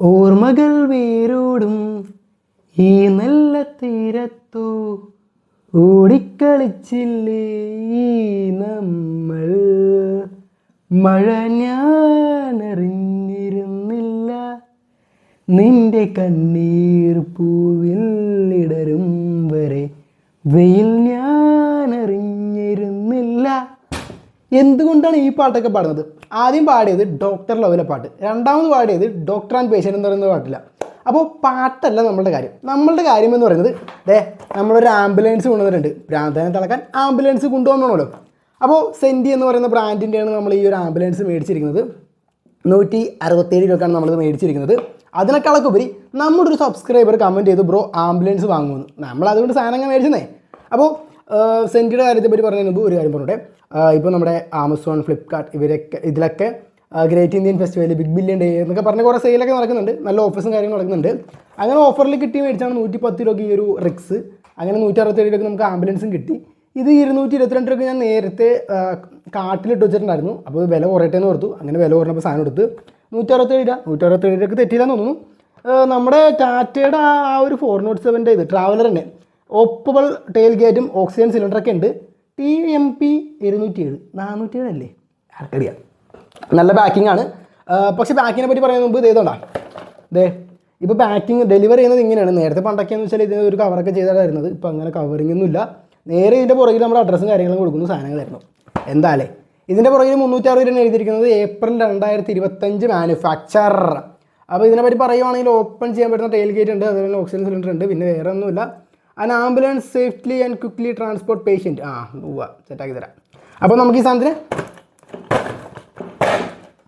ഓർമ്മകൾ വേരോടും ഈ നല്ല തീരത്തു ഓടിക്കളിച്ചില്ലേ ഈ നമ്മൾ. മഴ ഞാൻ അറിഞ്ഞിരുന്നില്ല, നിന്റെ കണ്ണീർ പൂവിൽ ഇടരും വരെ വെയിൽ ഞാൻ അറിഞ്ഞിരുന്നില്ല. എന്തുകൊണ്ടാണ് ഈ പാട്ടൊക്കെ പാടുന്നത്? ആദ്യം പാടിയത് ഡോക്ടർ ലവിലെ പാട്ട്, രണ്ടാമത് പാടിയത് ഡോക്ടർ ആൻഡ് പേഷ്യൻ്റ് എന്ന് പറയുന്ന പാട്ടില്ല. അപ്പോൾ പാട്ടല്ല നമ്മളുടെ കാര്യം എന്ന് പറയുന്നത് നമ്മളൊരു ആംബുലൻസ് കൊണ്ടുവന്നിട്ടുണ്ട്. ഭ്രാന്തനെ തിളക്കാൻ ആംബുലൻസ് കൊണ്ടുവന്നോളൂ. അപ്പോൾ സെൻറ്റി എന്ന് പറയുന്ന ബ്രാൻഡിൻ്റെയാണ് നമ്മൾ ഈ ഒരു ആംബുലൻസ് മേടിച്ചിരിക്കുന്നത്. 167 രൂപക്കാണ് നമ്മളിത് മേടിച്ചിരിക്കുന്നത്. അതിനേക്കാളൊക്കെ ഉപരി നമ്മുടെ ഒരു സബ്സ്ക്രൈബർ കമൻറ്റ് ചെയ്തു, ബ്രോ ആംബുലൻസ് വാങ്ങുമെന്ന്. നമ്മൾ അതുകൊണ്ട് സാധനങ്ങൾ മേടിച്ചെന്നേ. അപ്പോൾ സെൻറ്റിയുടെ കാര്യത്തെ പറ്റി പറഞ്ഞതിന് മുമ്പ് ഒരു കാര്യം പറഞ്ഞോട്ടെ. ഇപ്പോൾ നമ്മുടെ ആമസോൺ, ഫ്ലിപ്കാർട്ട് ഇതിലൊക്കെ great Indian festival, big billion day എന്നൊക്കെ പറഞ്ഞ കുറേ സെയിലൊക്കെ നടക്കുന്നുണ്ട്. നല്ല ഓഫേഴ്സും കാര്യങ്ങളും നടക്കുന്നുണ്ട്. അങ്ങനെ ഓഫറിൽ കിട്ടി മേടിച്ചാണ് 110 രൂപയ്ക്ക് ഈ ഒരു റിക്സ്. അങ്ങനെ 167 രൂപയ്ക്ക് നമുക്ക് ആംബുലൻസും കിട്ടി. ഇത് 222 രൂപയ്ക്ക് ഞാൻ നേരത്തെ കാട്ടിലിട്ട് വെച്ചിട്ടുണ്ടായിരുന്നു. അപ്പോൾ വില കുറയട്ടെ എന്ന് ഓർത്തു. അങ്ങനെ വില കുറഞ്ഞപ്പോൾ സാധനം എടുത്ത് 167 രൂപയ്ക്ക് തെറ്റിയില്ലെന്ന് തോന്നുന്നു. നമ്മുടെ ടാറ്റയുടെ ആ ഒരു 407 ഇത് ട്രാവലർ തന്നെ ഓപ്പബിൾ ടെയിൽ ഗേറ്റും ഓക്സിജൻ സിലിണ്ടറൊക്കെ ഉണ്ട്. TMP 207 407 അല്ലേ ആർക്കറിയാം. നല്ല പാക്കിംഗ് ആണ്. പക്ഷേ പാക്കിങ്ങിനെ പറ്റി പറയുന്ന മുമ്പ് ഇതേതുകൊണ്ടാ ഇപ്പോൾ പാക്കിങ് ഡെലിവറി ചെയ്യുന്നത് ഇങ്ങനെയാണ്. നേരത്തെ പണ്ടൊക്കെയെന്ന് വെച്ചാൽ ഇതിന് ഒരു കവറൊക്കെ ചെയ്താണ് വരുന്നത്. ഇപ്പോൾ അങ്ങനെ കവറിംഗ് ഒന്നും ഇല്ല. നേരെ ഇതിൻ്റെ പുറകിൽ നമ്മുടെ അഡ്രസ്സും കാര്യങ്ങളും കൊടുക്കുന്ന സാധനങ്ങളായിരുന്നു. എന്തായാലേ ഇതിൻ്റെ പുറകിൽ 360 രൂപ എഴുതിയിരിക്കുന്നത് ഏപ്രിൽ 2025 മാനുഫാക്ചർ. അപ്പോൾ ഇതിനെപ്പറ്റി പറയുവാണെങ്കിൽ ഓപ്പൺ ചെയ്യാൻ പറ്റുന്ന ടെയിൽ ഗേറ്റ് ഉണ്ട്, അതുപോലെ ഓക്സിജൻ സിലിണ്ടർ ഉണ്ട്. പിന്നെ വേറെ ഒന്നുമില്ല. And ambulance safely and quickly transport patient. സെറ്റാക്കി തരാം. അപ്പോൾ നമുക്ക് ഈ സാധനത്തിന്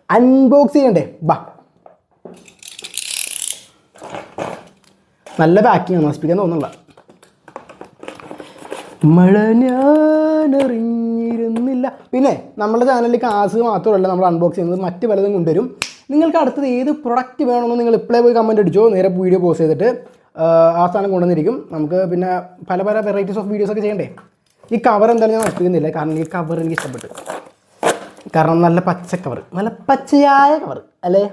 അൺബോക്സ് ചെയ്യണ്ടേ? നല്ല പാക്കിംഗ് നശിപ്പിക്കാൻ തോന്നുന്നില്ല. മഴ ഞാൻ അറിഞ്ഞിരുന്നില്ല. പിന്നെ നമ്മുടെ ചാനലിൽ കാസ് മാത്രമല്ല നമ്മൾ അൺബോക്സ് ചെയ്യുന്നത്, മറ്റ് പലതും കൊണ്ടുവരും. നിങ്ങൾക്ക് അടുത്തത് ഏത് പ്രൊഡക്റ്റ് വേണമെന്ന് നിങ്ങൾ ഇപ്പോഴേ പോയി കമൻറ്റ് അടിച്ചോ. നേരെ വീഡിയോ പോസ്റ്റ് ചെയ്തിട്ട് ആ സാധനം കൊണ്ടുവന്നിരിക്കും. നമുക്ക് പിന്നെ പല വെറൈറ്റീസ് ഓഫ് വീഡിയോസൊക്കെ ചെയ്യണ്ടേ. ഈ കവർ എന്തായാലും ഞാൻ നശിപ്പിക്കുന്നില്ല, കാരണം ഈ കവർ എനിക്ക് ഇഷ്ടപ്പെട്ടു. കാരണം നല്ല പച്ച കവർ, നല്ല പച്ചയായ കവർ അല്ലേ.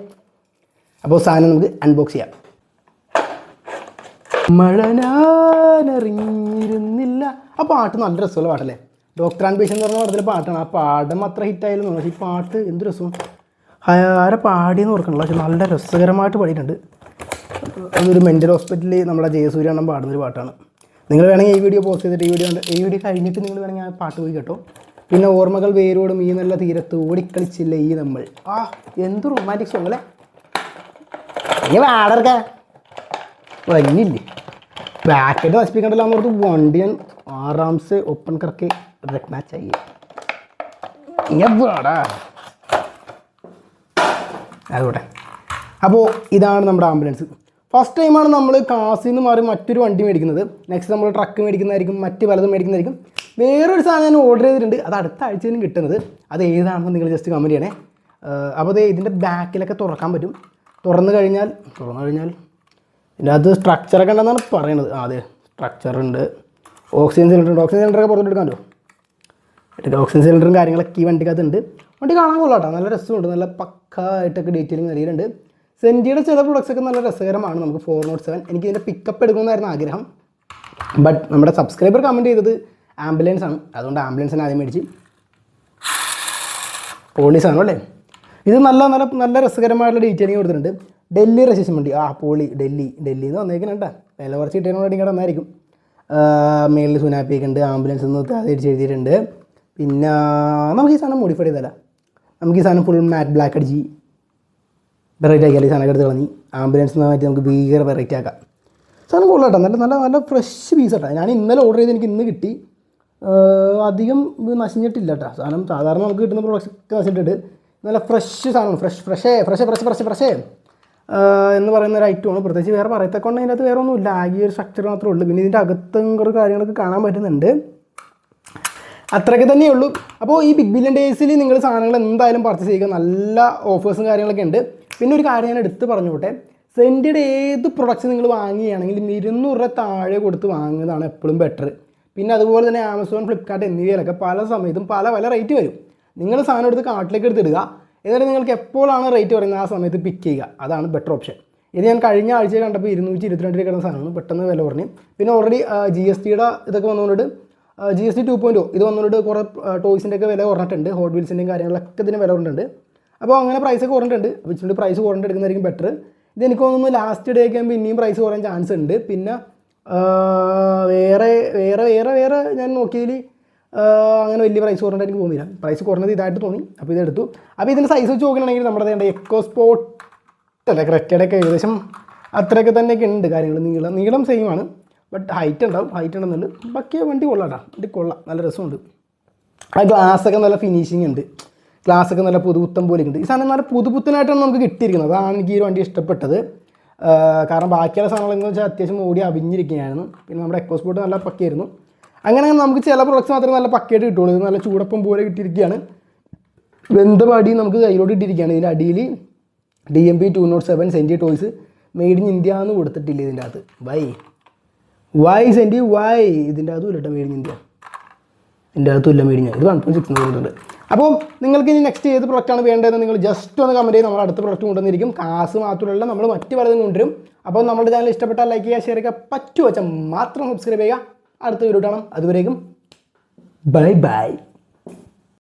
അപ്പോൾ സാധനം നമുക്ക് അൺബോക്സ് ചെയ്യാം. മഴ ഞാൻ അറിഞ്ഞിരുന്നില്ല. ആ പാട്ട് നല്ല രസമുള്ള പാട്ടല്ലേ. ഡോക്ടർ ആൻഡ് പേഷ്യൻ്റ് എന്ന് പറഞ്ഞ പാട്ടത്തിലെ പാട്ടാണ്. ആ പാടം അത്ര ഹിറ്റായാലും പക്ഷേ ഈ പാട്ട് എന്ത് രസവും. ആരെ പാടിയെന്ന് ഓർക്കണല്ലോ, പക്ഷെ നല്ല രസകരമായിട്ട് പാടിയിട്ടുണ്ട്. അതൊരു മെൻ്റൽ ഹോസ്പിറ്റലിൽ നമ്മുടെ ജയസൂര്യ എണ്ണം പാടുന്നൊരു പാട്ടാണ്. നിങ്ങൾ വേണമെങ്കിൽ ഈ വീഡിയോ പോസ്റ്റ് ചെയ്തിട്ട് ഈ വീഡിയോ കഴിഞ്ഞിട്ട് നിങ്ങൾ വേണമെങ്കിൽ ആ പാട്ട് പോയി കേട്ടോ. പിന്നെ ഓർമ്മകൾ വേരോടും ഈ നല്ല തീരത്ത് ഓടിക്കളിച്ചില്ലേ ഈ നമ്മൾ. എന്ത് റൊമാൻറ്റിക് സോങ് അല്ലേ. വാടർക്ക വന്നില്ലേ ബാക്കറ്റ് നശിപ്പിക്കണ്ടല്ലോ എന്ന് ഓർത്ത് വണ്ടിയൻ ആറാംസെ ഓപ്പൺ കറക്കെ रखना चाहिए. അതുകൂടെ. അപ്പോൾ ഇതാണ് നമ്മുടെ ആംബുലൻസ്. ഫസ്റ്റ് ടൈമാണ് നമ്മൾ കാസിൽ നിന്ന് മാറി മറ്റൊരു വണ്ടി മേടിക്കുന്നത്. നെക്സ്റ്റ് നമ്മൾ ട്രക്ക് മേടിക്കുന്നതായിരിക്കും, മറ്റ് പലതും മേടിക്കുന്നതായിരിക്കും. വേറൊരു സാധനം ഞാൻ ഓർഡർ ചെയ്തിട്ടുണ്ട്, അത് അടുത്ത ആഴ്ചയിലും കിട്ടുന്നത്. അത് ഏതാണെന്ന് നിങ്ങൾ ജസ്റ്റ് കമൻറ്റ് ചെയ്യണേ. അപ്പോൾ ഇതിൻ്റെ ബാക്കിലൊക്കെ തുറക്കാൻ പറ്റും. തുറന്നു കഴിഞ്ഞാൽ ഇതിൻ്റെ അത് സ്ട്രക്ചറൊക്കെ ഉണ്ടെന്നാണ് പറയുന്നത്. അതെ, സ്ട്രക്ചറുണ്ട്. ഓക്സിജൻ സിലിണ്ടറൊക്കെ പുറത്തോട്ട് ഓക്സിജൻ സിലിണ്ടറും കാര്യങ്ങളൊക്കെ ഈ വണ്ടിക്കകത്തുണ്ട്. വണ്ടി കാണാൻ കൊള്ളാട്ടോ, നല്ല രസമുണ്ട്. നല്ല പക്കായിട്ടൊക്കെ ഡീറ്റെയിലിംഗ് നൽകിയിട്ടുണ്ട്. സെൻറ്റിയുടെ ചില പ്രൊഡക്ട്സൊക്കെ നല്ല രസകരമാണ്. നമുക്ക് 407 എനിക്ക് ഇതിൻ്റെ പിക്കപ്പ് എടുക്കണമെന്നായിരുന്നു ആഗ്രഹം. ബട്ട് നമ്മുടെ സബ്സ്ക്രൈബർ കമൻറ്റ് ചെയ്തത് ആംബുലൻസ് ആണ്. അതുകൊണ്ട് ആംബുലൻസിന് ആദ്യം മേടിച്ച്. പോലീസാണോ അല്ലേ. ഇത് നല്ല രസകരമായിട്ടുള്ള ഡീറ്റെയിലിംഗ് കൊടുത്തിട്ടുണ്ട്. ഡൽഹി രജിസ്ട്രേഷൻ വണ്ടി. ഡൽഹി എന്ന് വന്നേക്കുന്നുണ്ട്. വില കുറച്ച് കിട്ടിയതിനോട് ഇങ്ങനെ വന്നായിരിക്കും. മേളിൽ സുനാപ്പിയൊക്കെ ഉണ്ട്. ആംബുലൻസ് എന്ന് തിരിച്ച് എഴുതിയിട്ടുണ്ട്. പിന്നെ നമുക്ക് ഈ സാധനം മോഡിഫൈ ചെയ്തല്ല. നമുക്ക് ഈ സാധനം ഫുൾ മാറ്റ് ബ്ലാക്ക് അടിച്ച് വെറൈറ്റി ആക്കിയാൽ ഈ സാധനം എടുത്ത് കളഞ്ഞ് ആംബുലൻസ് മാറ്റി നമുക്ക് ഭീകര വെറൈറ്റി ആക്കാം. സാധനം കൊള്ളാട്ടോ, നല്ല ഫ്രഷ് പീസ് ആട്ടോ. ഞാൻ ഇന്നലെ ഓർഡർ ചെയ്ത് എനിക്ക് ഇന്ന് കിട്ടി. അധികം നശിഞ്ഞിട്ടില്ല കേട്ടോ സാധനം. സാധാരണ നമുക്ക് കിട്ടുന്ന പ്രൊഡക്റ്റ് നശിച്ചിട്ട് നല്ല ഫ്രഷ് സാധനമാണ്. ഫ്രഷ് എന്ന് പറയുന്ന ഒരു ഐറ്റമാണ്. പ്രത്യേകിച്ച് വേറെ പറയത്തൊക്കെ അതിനകത്ത് വേറെ ഒന്നുമില്ല. ആകെ ഒരു സ്ട്രക്ചർ മാത്രമേ ഉള്ളൂ. പിന്നെ ഇതിൻ്റെ അകത്തും കുറേ കാര്യങ്ങളൊക്കെ കാണാൻ പറ്റുന്നുണ്ട്. അത്രയൊക്കെ തന്നെയുള്ളൂ. അപ്പോൾ ഈ ബിഗ് ബില്യൺ ഡേയ്സിൽ നിങ്ങൾ സാധനങ്ങൾ എന്തായാലും പർച്ചേസ് ചെയ്യുക. നല്ല ഓഫേഴ്സും കാര്യങ്ങളൊക്കെ ഉണ്ട്. പിന്നെ ഒരു കാര്യം ഞാൻ എടുത്ത് പറഞ്ഞോട്ടെ, സെൻറ്റിയുടെ ഏത് പ്രൊഡക്റ്റ്സ് നിങ്ങൾ വാങ്ങുകയാണെങ്കിലും 200 രൂപ താഴെ കൊടുത്ത് വാങ്ങുന്നതാണ് എപ്പോഴും ബെറ്റർ. പിന്നെ അതുപോലെ തന്നെ ആമസോൺ, ഫ്ലിപ്കാർട്ട് എന്നിവയിലൊക്കെ പല സമയത്തും പല റേറ്റ് വരും. നിങ്ങൾ സാധനം എടുത്ത് കാർട്ടിലേക്ക് എടുത്തിടുക. എന്നിട്ട് നിങ്ങൾക്ക് എപ്പോഴാണ് റേറ്റ് പറയുന്നത് ആ സമയത്ത് പിക്ക് ചെയ്യുക. അതാണ് ബെറ്റർ ഓപ്ഷൻ. ഇത് ഞാൻ കഴിഞ്ഞ ആഴ്ച കണ്ടപ്പോൾ 222 രൂപ കിടന്ന സാധനമാണ്, പെട്ടെന്ന് വില കുറഞ്ഞു. പിന്നെ ഓൾറെഡി GSTയുടെ ഇതൊക്കെ വന്നുകൊണ്ട് GST 2.0 ഇത് വന്നുകൊണ്ട് കുറേ ടോയ്സിൻ്റെ ഒക്കെ വില കുറഞ്ഞിട്ടുണ്ട്, ഹോട്ട് വീൽസിൻ്റെയും കാര്യങ്ങളൊക്കെ ഇതിന് വില കുറഞ്ഞിട്ടുണ്ട്. അപ്പോൾ അങ്ങനെ പ്രൈസ് കുറഞ്ഞിട്ടുണ്ട്. അപ്പോൾ ഇച്ചിരി പ്രൈസ് കുറഞ്ഞിട്ട് എടുക്കുന്നതായിരിക്കും ബെറ്റർ. ഇത് എനിക്ക് തോന്നുന്നു ലാസ്റ്റ് ഡേ ഒക്കെ ആകുമ്പോൾ ഇനിയും പ്രൈസ് കുറയാൻ ചാൻസ് ഉണ്ട്. പിന്നെ വേറെ വേറെ വേറെ വേറെ ഞാൻ നോക്കിയതിൽ അങ്ങനെ വലിയ പ്രൈസ് കുറഞ്ഞിട്ട് എനിക്ക് തോന്നിയില്ല. പ്രൈസ് കുറഞ്ഞത് ഇതായിട്ട് തോന്നി, അപ്പോൾ ഇതെടുത്തു. അപ്പോൾ ഇതിൻ്റെ സൈസ് വെച്ച് നോക്കുകയാണെങ്കിൽ നമ്മുടെ എക്കോ സ്പോർട്ട് അല്ല ക്രെറ്റയുടെ ഒക്കെ ഏകദേശം അത്രയൊക്കെ തന്നെയൊക്കെ ഉണ്ട് കാര്യങ്ങൾ. നീളം സെയിം ആണ്, ബട്ട് ഹൈറ്റ് ഉണ്ടെന്നുള്ളൂ. ബാക്കി വണ്ടി കൊള്ളാം, വണ്ടി കൊള്ളാം, നല്ല രസമുണ്ട്. ആ ഗ്ലാസ്സൊക്കെ നല്ല ഫിനിഷിങ് ഉണ്ട്, ഗ്ലാസ്സൊക്കെ നല്ല പുതുപുത്തൻ പോലെ ഉണ്ട്. ഈ സാധനം നല്ല പുതുപുത്തനായിട്ടാണ് നമുക്ക് കിട്ടിയിരിക്കുന്നത്. അതാണ് എനിക്ക് ഈ വണ്ടി ഇഷ്ടപ്പെട്ടത്. കാരണം ബാക്കിയുള്ള സാധനങ്ങളെന്ന് വെച്ചാൽ അത്യാവശ്യം ഓടി അവിഞ്ഞിരിക്കുകയായിരുന്നു. പിന്നെ നമ്മുടെ എക്കോ സ്പോർട്ട് നല്ല പക്കയായിരുന്നു. അങ്ങനെ നമുക്ക് ചില പ്രൊഡക്ട്സ് മാത്രമേ നല്ല പക്കയായിട്ട് കിട്ടുള്ളൂ. ഇത് നല്ല ചൂടപ്പം പോലെ കിട്ടിയിരിക്കുകയാണ്. വെന്ത പാടി നമുക്ക് കയ്യിലോട്ട് ഇട്ടിരിക്കുകയാണ്. ഇതിൻ്റെ അടിയിൽ DMP 207 senti toys made in India എന്ന് കൊടുത്തിട്ടില്ല ഇതിൻ്റെ അകത്ത്. വൈ സെൻറ്റി വൈ ഇതിൻ്റെ അകത്തും ഇല്ല മെയ്ഡ് ഇൻ ഇന്ത്യ, ഇതിൻ്റെ അകത്തും ഇല്ല മെയ്ഡ് ഇൻ ഇന്ത്യ. ഇത് 1.6 കൊടുത്തിട്ടുണ്ട്. അപ്പോൾ നിങ്ങൾക്ക് ഇനി നെക്സ്റ്റ് ഏത് പ്രൊഡക്റ്റാണ് വേണ്ടതെന്ന് നിങ്ങൾ ജസ്റ്റ് ഒന്ന് കമൻറ്റ് ചെയ്ത് നമ്മൾ അടുത്ത പ്രൊഡക്റ്റ് കൊണ്ടുവന്നിരിക്കും. കാസ് മാത്രമല്ല നമ്മൾ മറ്റ് പലതും കൊണ്ടുവരും. അപ്പോൾ നമ്മുടെ ചാനൽ ഇഷ്ടപ്പെട്ടാൽ ലൈക്ക് ചെയ്യുക, ഷെയർ ചെയ്യുക, പറ്റുവെച്ചാൽ മാത്രം സബ്സ്ക്രൈബ് ചെയ്യുക. അടുത്ത വീഡിയോ കാണാം. അതുവരേക്കും ബൈ ബൈ.